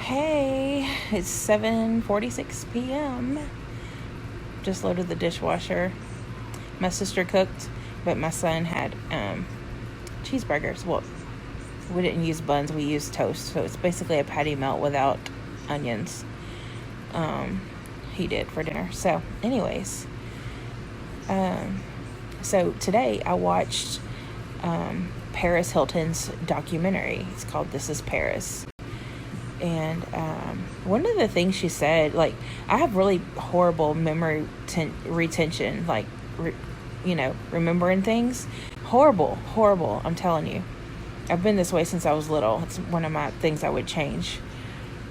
Hey, it's 7:46 p.m. Just loaded the dishwasher. My sister cooked, but my son had cheeseburgers. Well, we didn't use buns, we used toast. So it's basically a patty melt without onions. He did for dinner. So, anyways, so today I watched Paris Hilton's documentary. It's called This Is Paris. And one of the things she said, like, I have really horrible memory retention, like, remembering things. Horrible, I'm telling you. I've been this way since I was little. It's one of my things I would change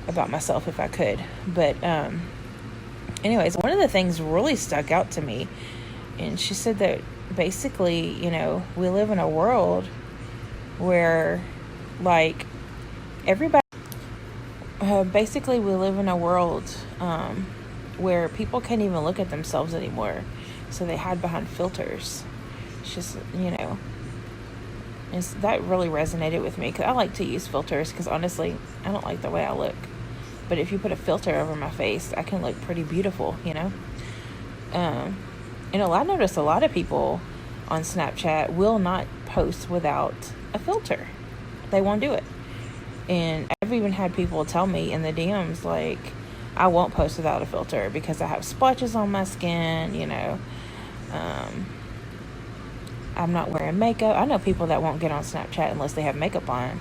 about myself if I could. But anyways, one of the things really stuck out to me. And she said that basically, we live in a world where, like, everybody... basically, we live in a world where people can't even look at themselves anymore. So they hide behind filters. It's just, that really resonated with me. Because I like to use filters because, honestly, I don't like the way I look. But if you put a filter over my face, I can look pretty beautiful, I notice a lot of people on Snapchat will not post without a filter. They won't do it. And I've even had people tell me in the DMs, like, I won't post without a filter because I have splotches on my skin, I'm not wearing makeup. I know people that won't get on Snapchat unless they have makeup on.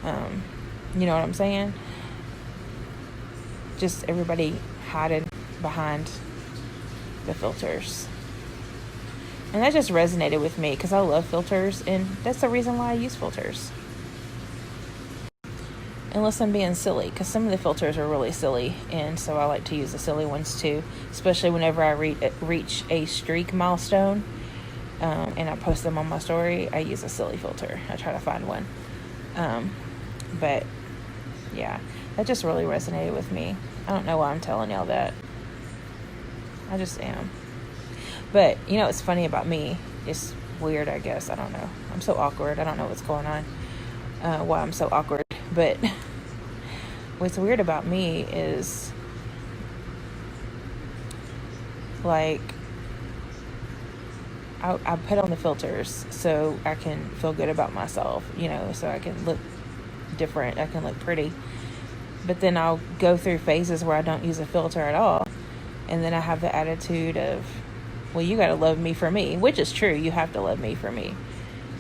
You know what I'm saying? Just everybody hiding behind the filters. And that just resonated with me because I love filters, and that's the reason why I use filters. Unless I'm being silly, because some of the filters are really silly, and so I like to use the silly ones too, especially whenever I reach a streak milestone, and I post them on my story. I use a silly filter. I try to find one, but yeah, that just really resonated with me. I don't know why I'm telling y'all that. I just am. But it's funny about me. It's weird, I guess. I don't know. I'm so awkward. I don't know what's going on. Why I'm so awkward. But what's weird about me is, like, I put on the filters so I can feel good about myself, so I can look different, I can look pretty. But then I'll go through phases where I don't use a filter at all. And then I have the attitude of, well, you got to love me for me, which is true. You have to love me for me.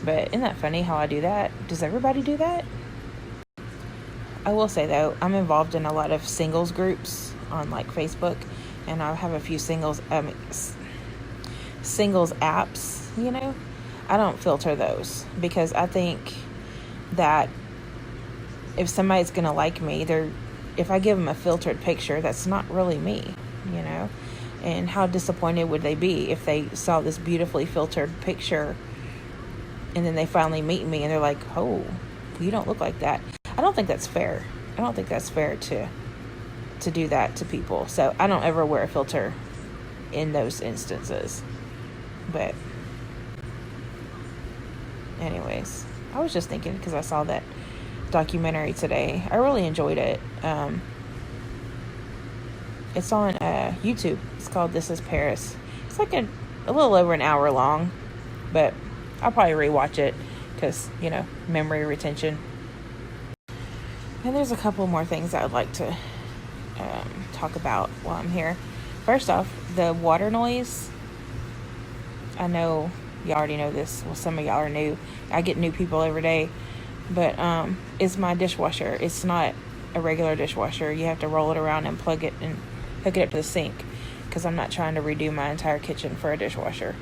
But isn't that funny how I do that? Does everybody do that? I will say, though, I'm involved in a lot of singles groups on, like, Facebook, and I have a few singles apps, I don't filter those because I think that if somebody's going to like me, if I give them a filtered picture, that's not really me, and how disappointed would they be if they saw this beautifully filtered picture and then they finally meet me and they're like, oh, you don't look like that. I don't think that's fair. I don't think that's fair to do that to people. So I don't ever wear a filter in those instances. But anyways, I was just thinking because I saw that documentary today. I really enjoyed it. It's on YouTube. It's called This Is Paris. It's like a little over an hour long, but I'll probably rewatch it because, memory retention. And there's a couple more things I would like to talk about while I'm here. First off, the water noise. I know you already know this. Well, some of y'all are new. I get new people every day. But it's my dishwasher. It's not a regular dishwasher. You have to roll it around and plug it and hook it up to the sink because I'm not trying to redo my entire kitchen for a dishwasher.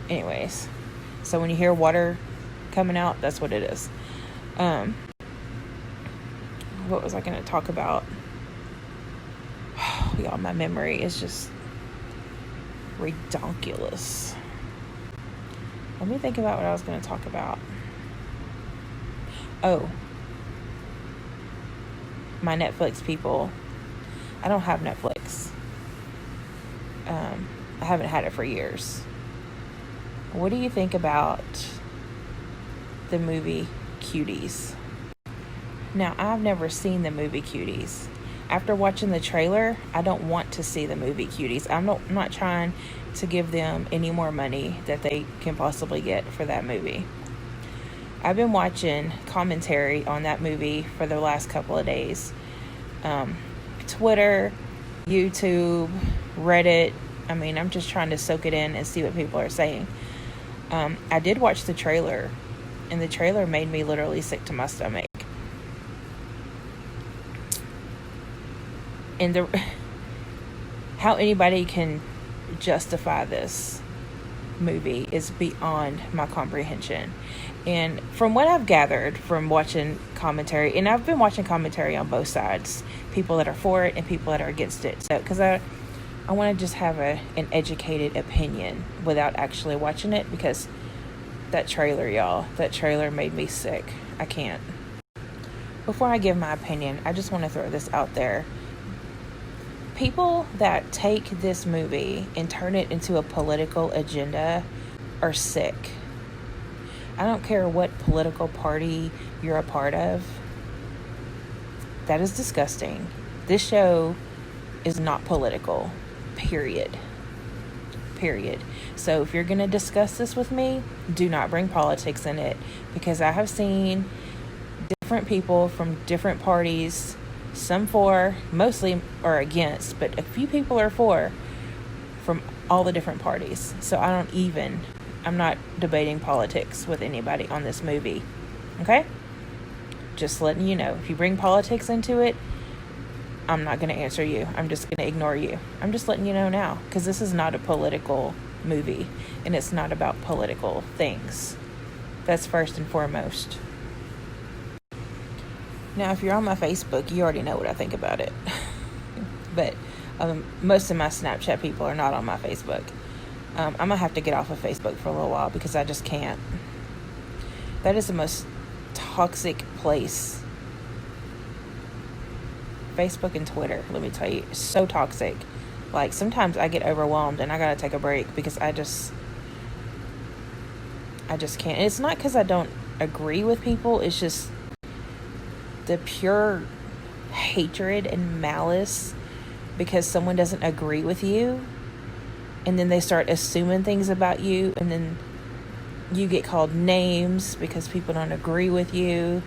Anyways, so when you hear water coming out, that's what it is. What was I going to talk about? Y'all, my memory is just redonkulous. Let me think about what I was going to talk about. Oh, my Netflix people. I don't have Netflix. I haven't had it for years. What do you think about the movie Cuties? Now, I've never seen the movie Cuties. After watching the trailer, I don't want to see the movie Cuties. I'm not trying to give them any more money that they can possibly get for that movie. I've been watching commentary on that movie for the last couple of days. Twitter, YouTube, Reddit. I mean, I'm just trying to soak it in and see what people are saying. I did watch the trailer, and the trailer made me literally sick to my stomach. And how anybody can justify this movie is beyond my comprehension. And from what I've gathered from watching commentary, and I've been watching commentary on both sides, people that are for it and people that are against it. So, because I want to just have an educated opinion without actually watching it, because that trailer, y'all, that trailer made me sick. I can't. Before I give my opinion, I just want to throw this out there. People that take this movie and turn it into a political agenda are sick. I don't care what political party you're a part of. That is disgusting. This show is not political. Period. So if you're going to discuss this with me, do not bring politics in it, because I have seen different people from different parties, some for, mostly are against, but a few people are for, from all the different parties. So I'm not debating politics with anybody on this movie. Okay? Just letting you know. If you bring politics into it, I'm not going to answer you. I'm just going to ignore you. I'm just letting you know now, because this is not a political movie, and it's not about political things. That's first and foremost. Now, if you're on my Facebook, you already know what I think about it. But most of my Snapchat people are not on my Facebook. I'm going to have to get off of Facebook for a little while, because I just can't. That is the most toxic place. Facebook and Twitter, let me tell you, it's so toxic. Like, sometimes I get overwhelmed and I gotta take a break, because I just can't. And it's not because I don't agree with people, it's just the pure hatred and malice because someone doesn't agree with you, and then they start assuming things about you, and then you get called names because people don't agree with you,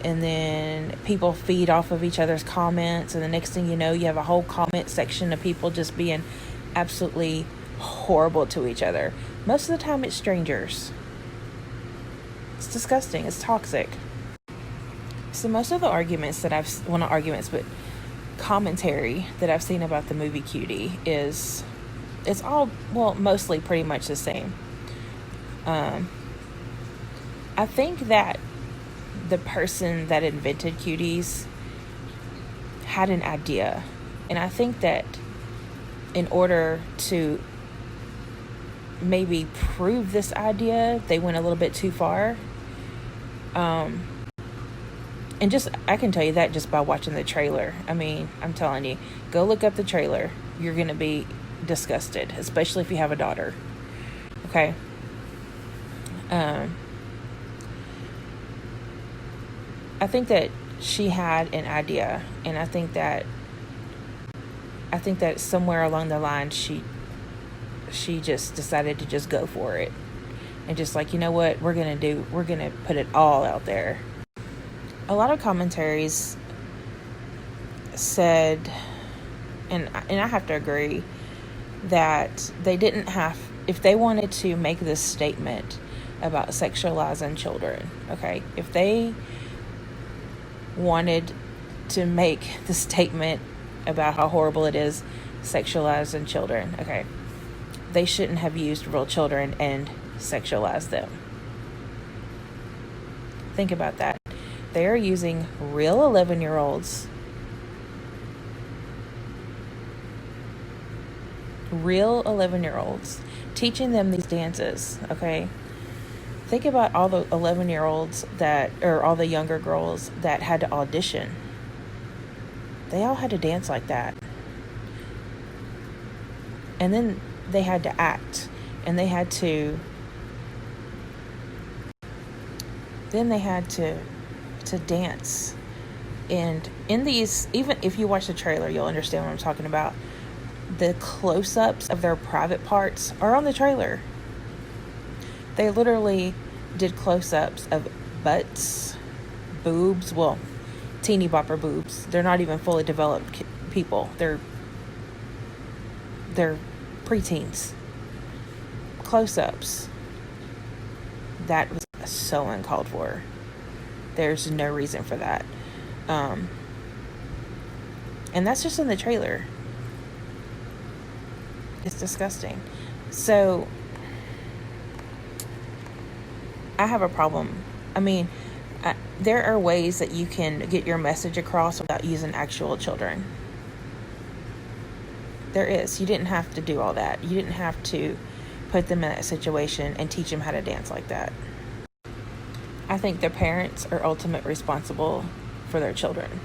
and then people feed off of each other's comments, and the next thing you know, you have a whole comment section of people just being absolutely horrible to each other. Most of the time it's strangers. It's disgusting. It's toxic. So most of the arguments that not arguments, but commentary that I've seen about the movie Cutie it's all, well, mostly pretty much the same. I think that the person that invented Cuties had an idea, and I think that in order to maybe prove this idea, they went a little bit too far. And just, I can tell you that just by watching the trailer. I mean, I'm telling you, go look up the trailer. You're going to be disgusted, especially if you have a daughter. Okay? I think that she had an idea, and I think that somewhere along the line she just decided to just go for it, and just like, you know what, we're gonna put it all out there. A lot of commentaries said, and I have to agree, that they didn't have, if they wanted to make this statement about sexualizing children, okay, if they wanted to make the statement about how horrible it is sexualizing children, okay, they shouldn't have used real children and sexualized them. Think about that. They are using real 11-year-olds, teaching them these dances, okay? Think about all the 11-year-olds or all the younger girls that had to audition. They all had to dance like that. And then they had to act. And they had to dance And in these, even if you watch the trailer, you'll understand what I'm talking about. The close-ups of their private parts are on the trailer. They literally did close-ups of butts, boobs, well, teeny bopper boobs. They're not even fully developed people. They're preteens. Close-ups. That was so uncalled for. There's no reason for that. And that's just in the trailer. It's disgusting. So I have a problem. I mean, there are ways that you can get your message across without using actual children. There is. You didn't have to do all that. You didn't have to put them in that situation and teach them how to dance like that. I think the parents are ultimately responsible for their children.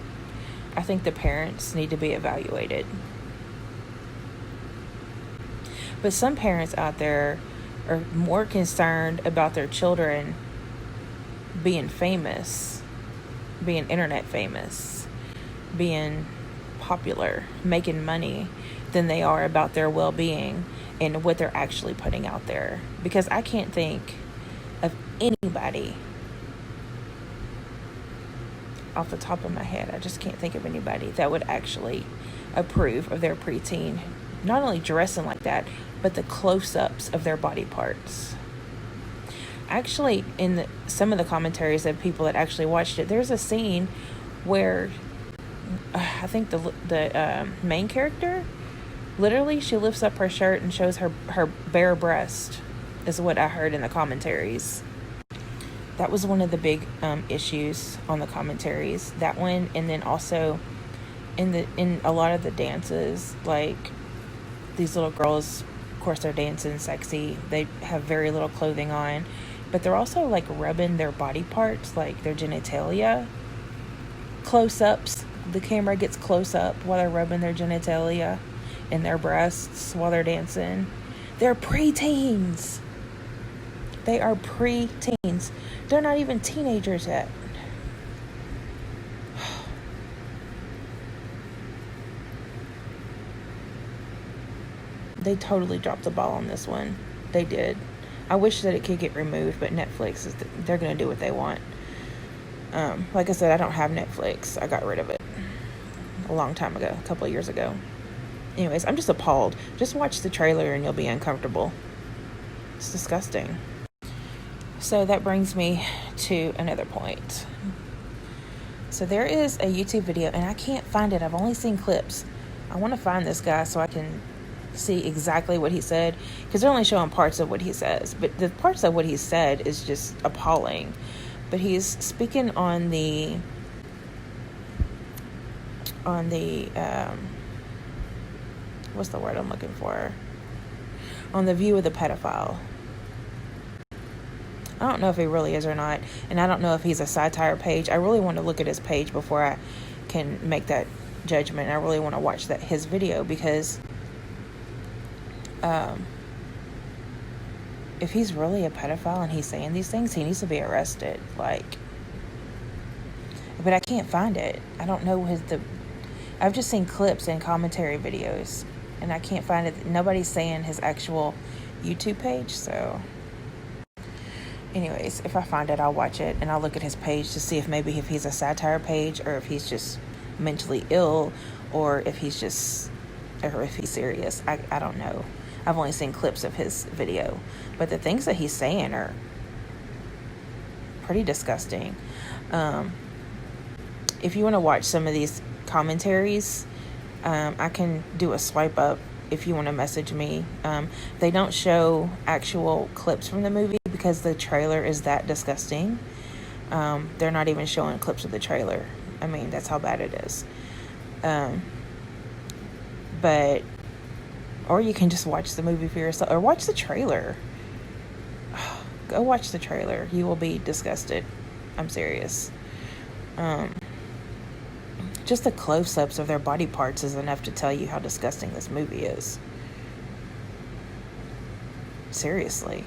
I think the parents need to be evaluated. But some parents out there are more concerned about their children being famous, being internet famous, being popular, making money, than they are about their well-being and what they're actually putting out there. Because I can't think of anybody off the top of my head. I just can't think of anybody that would actually approve of their preteen not only dressing like that, but the close-ups of their body parts. Actually, in some of the commentaries of people that actually watched it, there's a scene where I think the main character, literally, she lifts up her shirt and shows her bare breast, is what I heard in the commentaries. That was one of the big issues on the commentaries. That one, and then also in a lot of the dances, like these little girls, of course, they're dancing sexy. They have very little clothing on, but they're also like rubbing their body parts, like their genitalia. Close-ups. The camera gets close up while they're rubbing their genitalia and their breasts while they're dancing. They're preteens. They are preteens. They're not even teenagers yet. They totally dropped the ball on this one. They did. I wish that it could get removed, but Netflix they're going to do what they want. Like I said, I don't have Netflix. I got rid of it a long time ago, a couple of years ago. Anyways, I'm just appalled. Just watch the trailer and you'll be uncomfortable. It's disgusting. So that brings me to another point. So there is a YouTube video, and I can't find it. I've only seen clips. I want to find this guy so I can see exactly what he said, because they're only showing parts of what he says, but the parts of what he said is just appalling. But he's speaking on the what's the word I'm looking for? On the view of the pedophile. I don't know if he really is or not, and I don't know if he's a satire page. I really want to look at his page before I can make that judgment. I really want to watch his video, because if he's really a pedophile and he's saying these things, he needs to be arrested. But I can't find it. I don't know I've just seen clips and commentary videos, and I can't find it. Nobody's saying his actual YouTube page. So anyways, if I find it, I'll watch it, and I'll look at his page to see if he's a satire page, or if he's just mentally ill, or if he's serious. I don't know. I've only seen clips of his video, but the things that he's saying are pretty disgusting. If you want to watch some of these commentaries, I can do a swipe up if you want to message me. They don't show actual clips from the movie because the trailer is that disgusting. They're not even showing clips of the trailer. I mean, that's how bad it is. Or you can just watch the movie for yourself, or watch the trailer. Go watch the trailer. You will be disgusted. I'm serious. Just the close-ups of their body parts is enough to tell you how disgusting this movie is. Seriously.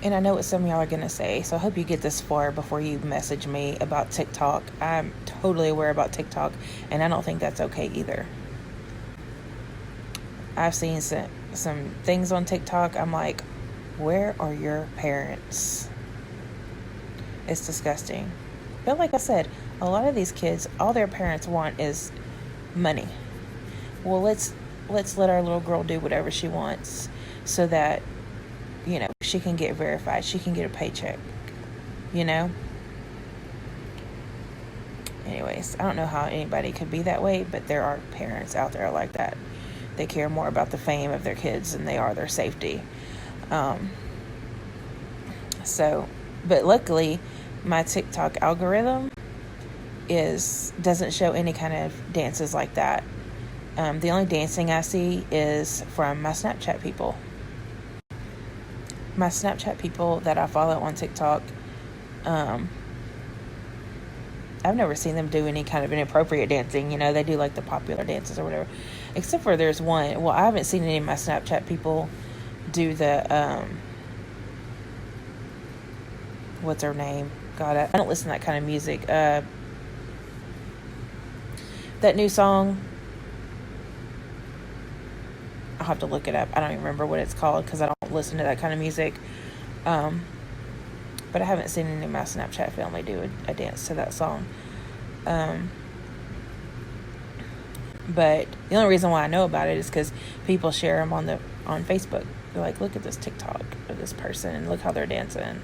And I know what some of y'all are going to say, so I hope you get this far before you message me about TikTok. I'm totally aware about TikTok, and I don't think that's okay either. I've seen some things on TikTok. I'm like, where are your parents? It's disgusting. But like I said, a lot of these kids, all their parents want is money. Well, let's let our little girl do whatever she wants so that, she can get verified. She can get a paycheck, Anyways, I don't know how anybody could be that way, but there are parents out there like that. They care more about the fame of their kids than they are their safety. But luckily, my TikTok algorithm doesn't show any kind of dances like that. The only dancing I see is from my Snapchat people. My Snapchat people that I follow on TikTok, I've never seen them do any kind of inappropriate dancing. They do like the popular dances or whatever. Except for there's one. Well, I haven't seen any of my Snapchat people do the, what's her name? God, I don't listen to that kind of music. That new song, I'll have to look it up. I don't even remember what it's called because I don't listen to that kind of music. But I haven't seen any of my Snapchat family do a dance to that song. But the only reason why I know about it is because people share them on Facebook. They're like, look at this TikTok of this person and look how they're dancing.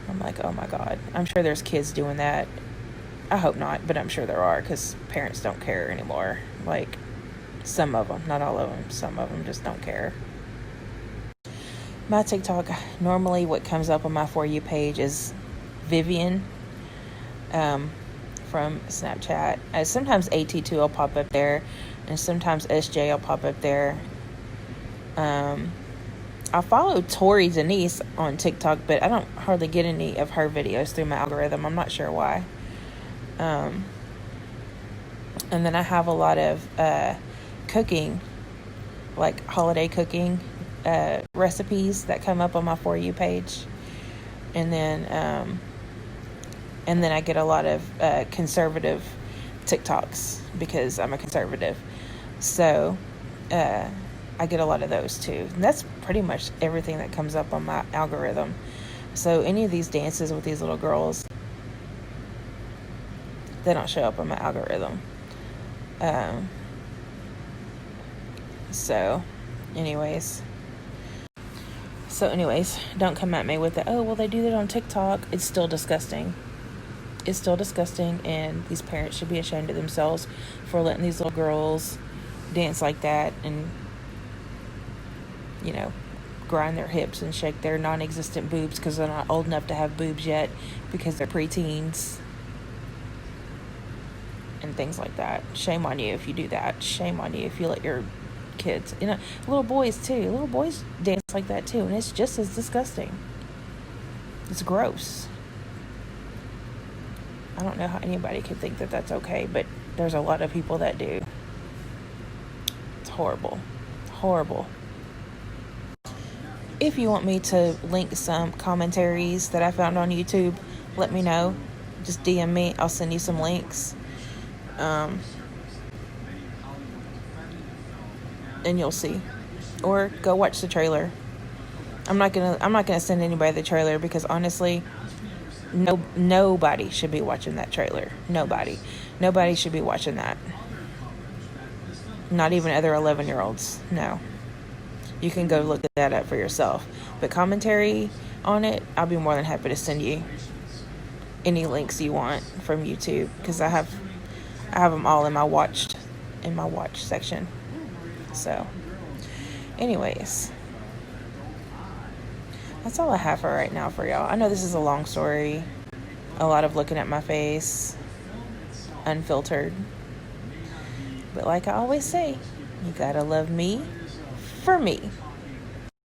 I'm like, oh my God. I'm sure there's kids doing that. I hope not, but I'm sure there are because parents don't care anymore. Like, some of them, not all of them. Some of them just don't care. My TikTok, normally what comes up on my For You page is Vivian from Snapchat. Sometimes AT2 will pop up there, and sometimes SJ will pop up there. I follow Tori Denise on TikTok, but I don't hardly get any of her videos through my algorithm. I'm not sure why. And then I have a lot of cooking, like holiday cooking recipes that come up on my For You page. And then I get a lot of conservative TikToks because I'm a conservative. So I get a lot of those too. And that's pretty much everything that comes up on my algorithm. So any of these dances with these little girls, they don't show up on my algorithm. So anyways, don't come at me with the, oh, well, they do that on TikTok. It's still disgusting. It's still disgusting, and these parents should be ashamed of themselves for letting these little girls dance like that and, grind their hips and shake their non-existent boobs because they're not old enough to have boobs yet because they're preteens and things like that. Shame on you if you do that. Shame on you if you let your kids, little boys too. Little boys dance like that too, and it's just as disgusting. It's gross. I don't know how anybody could think that that's okay, but there's a lot of people that do. It's horrible. Horrible. If you want me to link some commentaries that I found on YouTube, let me know. Just DM me. I'll send you some links. And you'll see. Or go watch the trailer. I'm not gonna send anybody the trailer because honestly, nobody should be watching that trailer. Nobody should be watching that. Not even other 11-year-olds. No. You can go look that up for yourself. But commentary on it, I'll be more than happy to send you any links you want from YouTube because I have them all in my watch section. So, anyways, that's all I have for right now for y'all. I know this is a long story, a lot of looking at my face, unfiltered. But like I always say, you gotta love me for me.